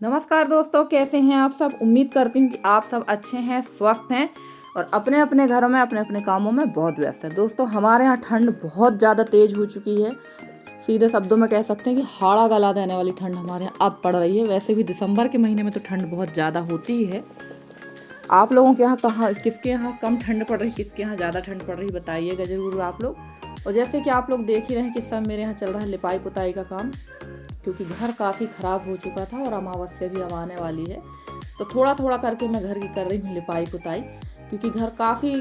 नमस्कार दोस्तों, कैसे हैं आप सब। उम्मीद करती हूँ कि आप सब अच्छे हैं, स्वस्थ हैं और अपने अपने घरों में अपने अपने कामों में बहुत व्यस्त हैं। दोस्तों, हमारे यहाँ ठंड बहुत ज़्यादा तेज हो चुकी है। सीधे शब्दों में कह सकते हैं कि हाड़ा गला देने वाली ठंड हमारे यहाँ अब पड़ रही है। वैसे भी दिसंबर के महीने में तो ठंड बहुत ज़्यादा होती ही है। आप लोगों के यहाँ किसके यहाँ कम ठंड पड़ रही, किसके यहाँ ज़्यादा ठंड पड़ रही, बताइएगा ज़रूर आप लोग। और जैसे कि आप लोग देख ही रहे हैं कि इस समय मेरे यहाँ चल रहा है लिपाई पुताई का काम, क्योंकि घर काफ़ी ख़राब हो चुका था और अमावस्या भी अब आने वाली है। तो थोड़ा थोड़ा करके मैं घर की कर रही हूँ लिपाई पुताई, क्योंकि घर काफ़ी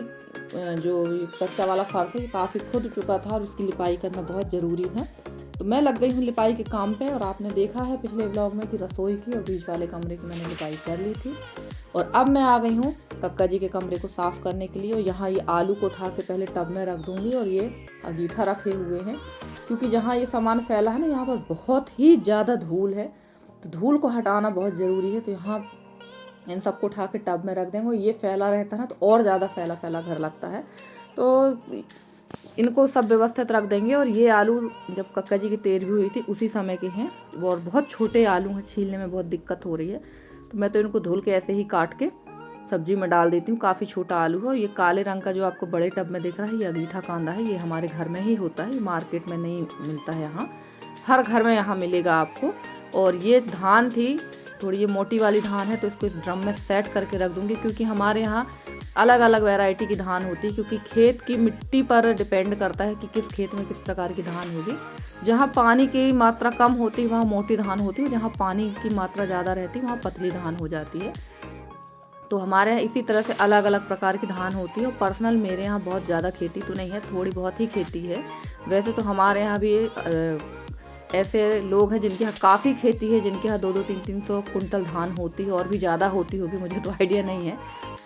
जो कच्चा वाला फर्श है काफ़ी खुद चुका था और इसकी लिपाई करना बहुत ज़रूरी है। तो मैं लग गई हूँ लिपाई के काम पे। और आपने देखा है पिछले व्लॉग में कि रसोई की और बीच वाले कमरे की मैंने लिपाई कर ली थी। और अब मैं आ गई हूँ कक्का जी के कमरे को साफ़ करने के लिए। और यहाँ ये आलू को उठा के पहले टब में रख दूँगी और ये अंगीठा रखे हुए हैं, क्योंकि जहाँ ये सामान फैला है ना, यहाँ पर बहुत ही ज़्यादा धूल है। तो धूल को हटाना बहुत ज़रूरी है। तो यहाँ इन सबको उठा के टब में रख देंगे। ये फैला रहता है ना, तो और ज़्यादा फैला फैला घर लगता है। तो इनको सब व्यवस्थित रख देंगे। और ये आलू जब कक्का जी की तेरहवीं हुई थी उसी समय के हैं और बहुत छोटे आलू हैं, छीलने में बहुत दिक्कत हो रही है। तो मैं तो इनको धुल के ऐसे ही काट के सब्जी में डाल देती हूँ। काफ़ी छोटा आलू है। और ये काले रंग का जो आपको बड़े टब में दिख रहा है, ये अंगीठा कांदा है। ये हमारे घर में ही होता है, ये मार्केट में नहीं मिलता है। यहाँ हर घर में यहाँ मिलेगा आपको। और ये धान थी, थोड़ी ये मोटी वाली धान है, तो इसको इस ड्रम में सेट करके रख दूँगी, क्योंकि हमारे यहाँ अलग अलग वैरायटी की धान होती है। क्योंकि खेत की मिट्टी पर डिपेंड करता है कि किस खेत में किस प्रकार की धान होगी। जहाँ पानी की मात्रा कम होती है वहाँ मोटी धान होती है, जहाँ पानी की मात्रा ज़्यादा रहती है वहाँ पतली धान हो जाती है। तो हमारे यहाँ इसी तरह से अलग अलग प्रकार की धान होती है। और पर्सनल मेरे यहाँ बहुत ज़्यादा खेती तो नहीं है, थोड़ी बहुत ही खेती है। वैसे तो हमारे यहाँ भी ऐसे लोग हैं जिनके यहाँ काफ़ी खेती है, जिनके यहाँ 2-2, 300 कुंटल धान होती है, और भी ज़्यादा होती होगी, मुझे तो आइडिया नहीं है।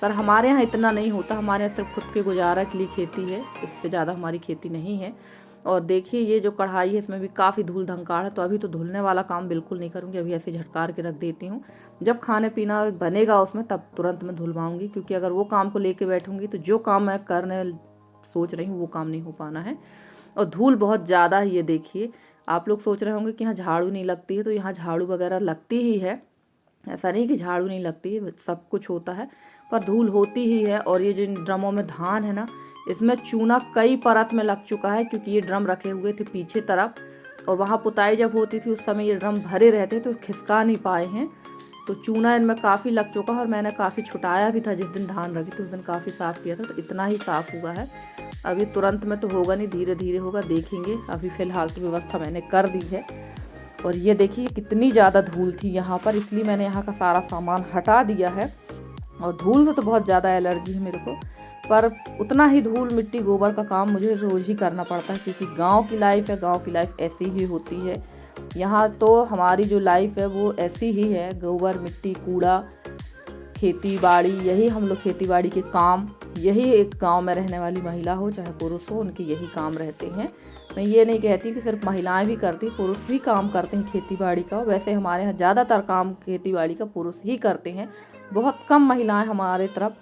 पर हमारे यहाँ इतना नहीं होता। हमारे यहाँ सिर्फ खुद के गुजारा के लिए खेती है, इससे ज़्यादा हमारी खेती नहीं है। और देखिए ये जो कढ़ाई है इसमें भी काफ़ी धूल धंकार है। तो अभी तो धुलने वाला काम बिल्कुल नहीं करूँगी, अभी ऐसे झटकार के रख देती हूँ। जब खाने पीना बनेगा उसमें तब तुरंत मैं धुलवाऊँगी, क्योंकि अगर वो काम को लेके बैठूँगी तो जो काम मैं करने सोच रही हूँ वो काम नहीं हो पाना है। और धूल बहुत ज़्यादा है। ये देखिए, आप लोग सोच रहे होंगे कि यहाँ झाड़ू नहीं लगती है, तो यहाँ झाड़ू वगैरह लगती ही है। ऐसा नहीं कि झाड़ू नहीं लगती है, सब कुछ होता है, पर धूल होती ही है। और ये जिन ड्रमों में धान है ना, इसमें चूना कई परत में लग चुका है, क्योंकि ये ड्रम रखे हुए थे पीछे तरफ। और वहाँ पुताई जब होती थी उस समय ये ड्रम भरे रहते तो खिसका नहीं पाए हैं। तो चूना इनमें काफ़ी लग चुका है। और मैंने काफ़ी छुटाया भी था, जिस दिन धान रखी थी उस दिन काफ़ी साफ़ किया था, तो इतना ही साफ़ हुआ है। अभी तुरंत में तो होगा नहीं, धीरे धीरे होगा, देखेंगे। अभी फ़िलहाल तो व्यवस्था मैंने कर दी है। और ये देखिए कितनी ज़्यादा धूल थी यहाँ पर, इसलिए मैंने यहाँ का सारा सामान हटा दिया है। और धूल से तो बहुत ज़्यादा एलर्जी है मेरे को, पर उतना ही धूल मिट्टी गोबर का काम मुझे रोज़ ही करना पड़ता है, क्योंकि गांव की लाइफ है, गांव की लाइफ ऐसी ही होती है। यहाँ तो हमारी जो लाइफ है वो ऐसी ही है, गोबर मिट्टी कूड़ा खेती बाड़ी, यही हम लोग खेती बाड़ी के काम, यही एक गांव में रहने वाली महिला हो चाहे पुरुष हो, उनके यही काम रहते हैं। मैं ये नहीं कहती कि सिर्फ महिलाएं भी करती, पुरुष भी काम करते हैं खेती बाड़ी का। वैसे हमारे यहाँ ज़्यादातर काम खेती बाड़ी का पुरुष ही करते हैं। बहुत कम महिलाएं हमारे तरफ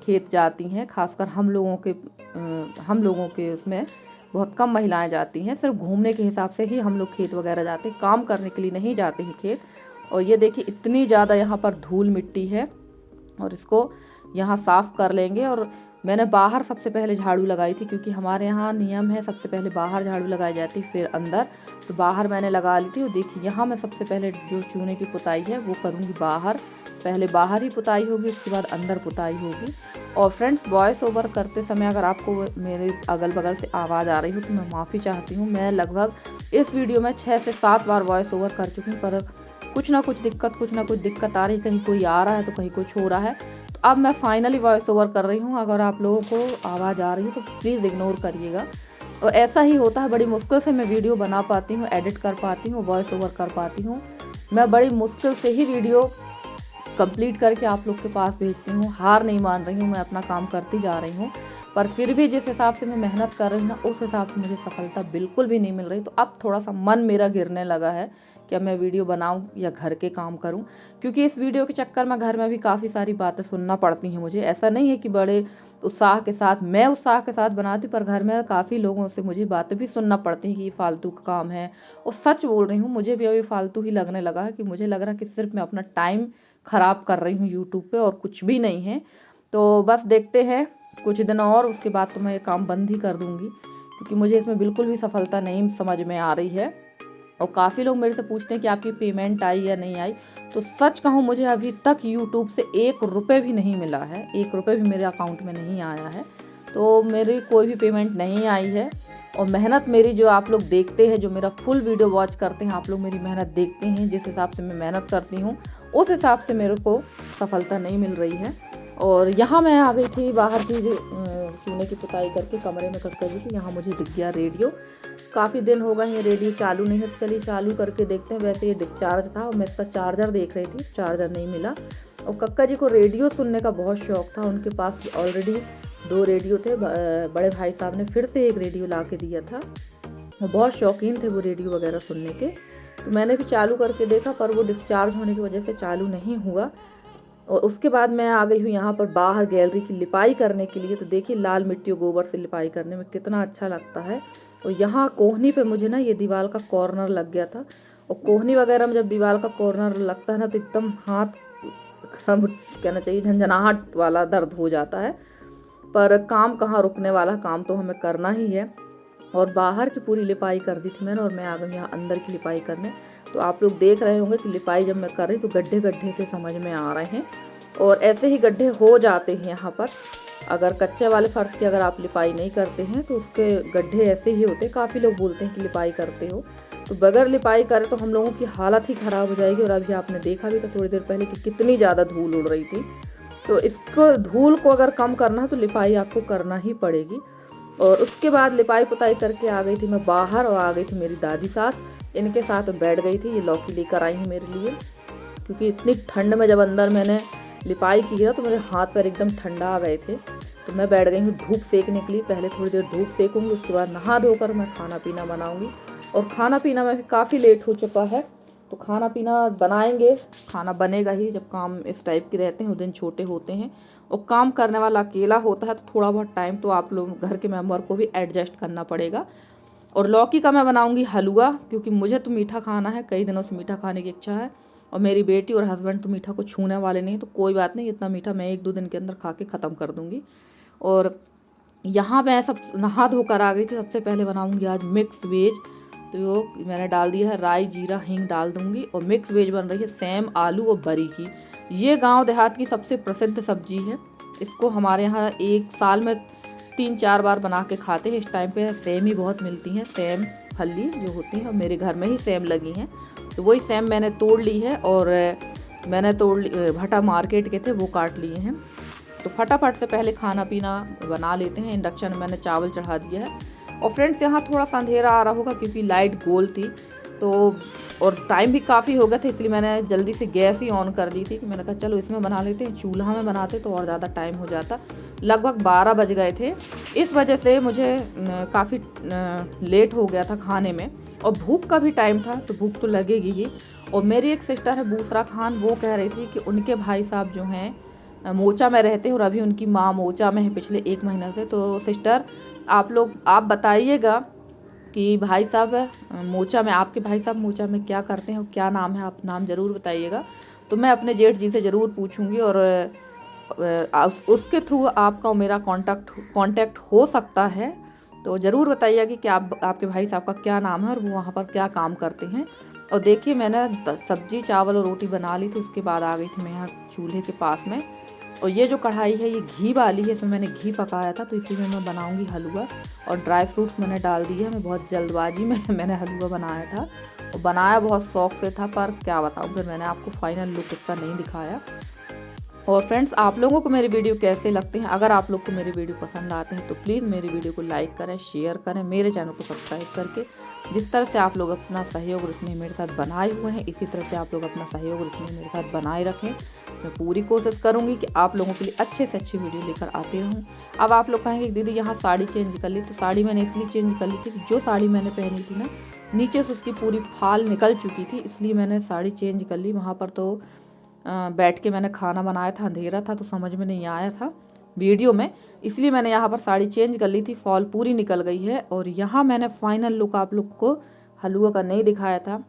खेत जाती हैं, खासकर हम लोगों के उसमें बहुत कम महिलाएं जाती हैं। सिर्फ घूमने के हिसाब से ही हम लोग खेत वगैरह जाते हैं, काम करने के लिए नहीं जाते हैं खेत। और ये देखिए इतनी ज़्यादा यहाँ पर धूल मिट्टी है, और इसको यहाँ साफ़ कर लेंगे। और मैंने बाहर सबसे पहले झाड़ू लगाई थी, क्योंकि हमारे यहाँ नियम है सबसे पहले बाहर झाड़ू लगाई जाती फिर अंदर। तो बाहर मैंने लगा ली थी। और देखिए यहाँ मैं सबसे पहले जो चूने की पुताई है वो करूँगी बाहर। पहले बाहर ही पुताई होगी, उसके बाद अंदर पुताई होगी। और फ्रेंड्स, वॉइस ओवर करते समय अगर आपको मेरे अगल बगल से आवाज़ आ रही हो तो मैं माफ़ी चाहती हूँ। मैं लगभग इस वीडियो में 6 से 7 बार वॉइस ओवर कर चुकी हूँ, पर कुछ ना कुछ दिक्कत आ रही, कहीं कोई आ रहा है तो कहीं कुछ हो रहा है। तो अब मैं फाइनली वॉइस ओवर कर रही हूँ। अगर आप लोगों को आवाज़ आ रही है तो प्लीज़ इग्नोर करिएगा। और ऐसा ही होता है, बड़ी मुश्किल से मैं वीडियो बना पाती हूँ, एडिट कर पाती हूँ, वॉइस ओवर कर पाती हूँ। मैं बड़ी मुश्किल से ही वीडियो कंप्लीट करके आप लोग के पास भेजती हूँ। हार नहीं मान रही हूँ, मैं अपना काम करती जा रही हूँ। पर फिर भी जिस हिसाब से मैं मेहनत कर रही हूँ ना, उस हिसाब से मुझे सफलता बिल्कुल भी नहीं मिल रही। तो अब थोड़ा सा मन मेरा गिरने लगा है, कि अब मैं वीडियो बनाऊं या घर के काम करूं, क्योंकि इस वीडियो के चक्कर में घर में भी काफ़ी सारी बातें सुनना पड़ती हैं मुझे। ऐसा नहीं है कि बड़े उत्साह के साथ मैं उत्साह के साथ बनाती, पर घर में काफ़ी लोगों से मुझे बातें भी सुनना पड़ती हैं कि ये फालतू का काम है। और सच बोल रही हूँ, मुझे भी अभी फालतू ही लगने लगा है कि मुझे लग रहा है कि सिर्फ मैं अपना टाइम ख़राब कर रही हूँ यूट्यूब पे और कुछ भी नहीं है। तो बस देखते हैं कुछ दिन और, उसके बाद तो मैं ये काम बंद ही कर दूँगी, क्योंकि मुझे इसमें बिल्कुल भी सफलता नहीं समझ में आ रही है। और काफ़ी लोग मेरे से पूछते हैं कि आपकी पेमेंट आई या नहीं आई। तो सच कहूँ, मुझे अभी तक यूट्यूब से 1 रुपये भी नहीं मिला है, 1 रुपये भी मेरे अकाउंट में नहीं आया है। तो मेरी कोई भी पेमेंट नहीं आई है। और मेहनत मेरी जो आप लोग देखते हैं, जो मेरा फुल वीडियो वॉच करते हैं, आप लोग मेरी मेहनत देखते हैं, जिस हिसाब से मैं मेहनत करती हूँ उस हिसाब से मेरे को सफलता नहीं मिल रही है। और यहाँ मैं आ गई थी बाहर की चूने की पुताई करके कमरे में कस कर, यहाँ मुझे दिख गया रेडियो। काफ़ी दिन हो गए ये रेडियो चालू नहीं है, चलिए चालू करके देखते हैं। वैसे ये डिस्चार्ज था और मैं इसका चार्जर देख रही थी, चार्जर नहीं मिला। और कक्का जी को रेडियो सुनने का बहुत शौक़ था, उनके पास ऑलरेडी 2 रेडियो थे। बड़े भाई साहब ने फिर से एक रेडियो ला के दिया था, वो बहुत शौकीन थे वो रेडियो वगैरह सुनने के। तो मैंने भी चालू करके देखा, पर वो डिस्चार्ज होने की वजह से चालू नहीं हुआ। और उसके बाद मैं आ गई हूँ यहाँ पर बाहर गैलरी की लिपाई करने के लिए। तो देखिए लाल मिट्टी और गोबर से लिपाई करने में कितना अच्छा लगता है। और यहाँ कोहनी पे मुझे ना ये दीवार का कॉर्नर लग गया था, और कोहनी वगैरह में जब दीवार का कॉर्नर लगता है ना, तो एकदम हाथ कहना चाहिए झंझनाहट वाला दर्द हो जाता है। पर काम कहाँ रुकने वाला, काम तो हमें करना ही है। और बाहर की पूरी लिपाई कर दी थी मैंने, और मैं आ गई यहाँ अंदर की लिपाई करने। तो आप लोग देख रहे होंगे कि लिपाई जब मैं कर रही तो गड्ढे गड्ढे से समझ में आ रहे हैं, और ऐसे ही गड्ढे हो जाते हैं यहाँ पर। अगर कच्चे वाले फर्श की अगर आप लिपाई नहीं करते हैं तो उसके गड्ढे ऐसे ही होते हैं। काफ़ी लोग बोलते हैं कि लिपाई करते हो, तो बगैर लिपाई करें तो हम लोगों की हालत ही ख़राब हो जाएगी। और अभी आपने देखा भी था थोड़ी देर पहले कि कितनी ज़्यादा धूल उड़ रही थी। तो इसको धूल को अगर कम करना है तो लिपाई आपको करना ही पड़ेगी। और उसके बाद लिपाई पुताई करके आ गई थी मैं बाहर, और आ गई थी मेरी दादी सास, इनके साथ बैठ गई थी। ये लौकी लेकर आई हैं मेरे लिए, क्योंकि इतनी ठंड में जब अंदर मैंने लिपाई की है तो मेरे हाथ पैर एकदम ठंडा आ गए थे। तो मैं बैठ गई हूँ धूप सेकने के लिए। पहले थोड़ी देर धूप सेकूँगी, उसके बाद नहा धोकर मैं खाना पीना बनाऊँगी। और खाना पीना में भी काफ़ी लेट हो चुका है, तो खाना पीना बनाएंगे। खाना बनेगा ही, जब काम इस टाइप के रहते हैं उस दिन छोटे होते हैं और काम करने वाला अकेला होता है, तो थोड़ा बहुत टाइम तो आप लोग घर के मेंबर को भी एडजस्ट करना पड़ेगा। और लौकी का मैं बनाऊंगी हलवा, क्योंकि मुझे तो मीठा खाना है, कई दिनों से मीठा खाने की इच्छा है। और मेरी बेटी और हस्बैंड तो मीठा को छूने वाले नहीं, तो कोई बात नहीं, इतना मीठा मैं 1-2 दिन के अंदर खा के ख़त्म कर दूँगी। और यहाँ मैं सब नहा धोकर आ गई थी। सबसे पहले बनाऊँगी आज मिक्स वेज। तो मैंने डाल दिया है राई जीरा हींग डाल दूँगी। और मिक्स वेज बन रही है सेम आलू और बरी की। ये गांव देहात की सबसे प्रसिद्ध सब्जी है। इसको हमारे यहाँ 1 साल में 3-4 बार बना के खाते हैं। इस टाइम पे सेम ही बहुत मिलती हैं, सेम फली जो होती हैं, और मेरे घर में ही सेम लगी हैं। तो वही सेम मैंने तोड़ ली है, और मैंने भटा मार्केट के थे वो काट लिए हैं। तो फटाफट से पहले खाना पीना बना लेते हैं। इंडक्शन में मैंने चावल चढ़ा दिया है। और फ्रेंड्स यहाँ थोड़ा सा अंधेरा आ रहा होगा क्योंकि लाइट गोल थी, तो और टाइम भी काफ़ी हो गया था, इसलिए मैंने जल्दी से गैस ही ऑन कर दी थी कि मैंने कहा चलो इसमें बना लेते हैं। चूल्हा में बनाते तो और ज़्यादा टाइम हो जाता। लगभग 12 बज गए थे, इस वजह से मुझे काफ़ी लेट हो गया था खाने में। और भूख का भी टाइम था, तो भूख तो लगेगी ही। और मेरी एक सिस्टर है बूसरा खान, वो कह रही थी कि उनके भाई साहब जो हैं मोचा में रहते हैं, और अभी उनकी माँ मोचा में है पिछले 1 महीने से। तो सिस्टर आप बताइएगा कि भाई साहब मोचा में, आपके भाई साहब मोचा में क्या करते हैं और क्या नाम है, आप नाम ज़रूर बताइएगा। तो मैं अपने जेठ जी से ज़रूर पूछूंगी, और उसके थ्रू आपका और मेरा कांटेक्ट हो सकता है। तो ज़रूर बताइएगा कि आपके भाई साहब का क्या नाम है और वो वहाँ पर क्या काम करते हैं। और देखिए मैंने सब्जी चावल और रोटी बना ली थी, उसके बाद आ गई थी मैं यहाँ चूल्हे के पास में। और ये जो कढ़ाई है ये घी वाली है, इसमें मैंने घी पकाया था, तो इसी में मैं बनाऊंगी हलवा। और ड्राई फ्रूट्स मैंने डाल दिए हैं। मैं बहुत जल्दबाजी में मैंने हलवा बनाया था, और बनाया बहुत शौक से था, पर क्या बताऊँ, फिर मैंने आपको फाइनल लुक इसका नहीं दिखाया। और फ्रेंड्स आप लोगों को मेरे वीडियो कैसे लगते हैं? अगर आप लोग को मेरे वीडियो पसंद आते हैं तो प्लीज़ मेरी वीडियो को लाइक करें, शेयर करें, मेरे चैनल को सब्सक्राइब करके। जिस तरह से आप लोग अपना सहयोग और स्नेह मेरे साथ बनाए हुए हैं, इसी तरह से आप लोग अपना सहयोग और स्नेह मेरे साथ बनाए रखें। मैं पूरी कोशिश करूंगी कि आप लोगों के लिए अच्छे से अच्छी वीडियो लेकर आती रहूं। अब आप लोग कहेंगे दीदी यहाँ साड़ी चेंज कर ली, तो साड़ी मैंने इसलिए चेंज कर ली थी कि जो साड़ी मैंने पहनी थी ना, नीचे से उसकी पूरी फाल निकल चुकी थी, इसलिए मैंने साड़ी चेंज कर ली। वहाँ पर तो बैठ के मैंने खाना बनाया था, अंधेरा था तो समझ में नहीं आया था वीडियो में, इसलिए मैंने यहाँ पर साड़ी चेंज कर ली थी। फॉल पूरी निकल गई है। और यहाँ मैंने फाइनल लुक आप लोग को हलवा का नहीं दिखाया था।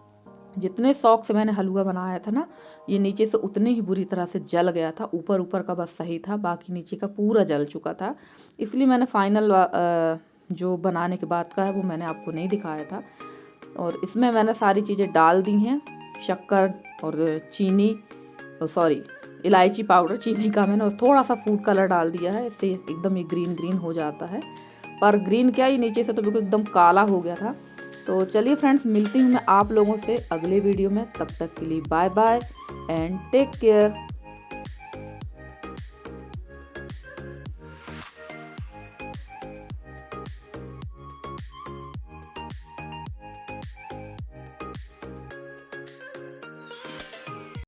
जितने शौक से मैंने हलवा बनाया था ना, ये नीचे से उतने ही बुरी तरह से जल गया था। ऊपर ऊपर का बस सही था, बाकी नीचे का पूरा जल चुका था। इसलिए मैंने फाइनल जो बनाने के बाद का है वो मैंने आपको नहीं दिखाया था। और इसमें मैंने सारी चीज़ें डाल दी हैं, शक्कर और चीनी, सॉरी इलायची पाउडर, चीनी का मैंने, और थोड़ा सा फूड कलर डाल दिया है। इससे एकदम ये ग्रीन ग्रीन हो जाता है। पर ग्रीन क्या ही, नीचे से तो बिल्कुल एकदम काला हो गया था। तो चलिए फ्रेंड्स, मिलती हूँ मैं आप लोगों से अगले वीडियो में। तब तक के लिए bye bye and take care.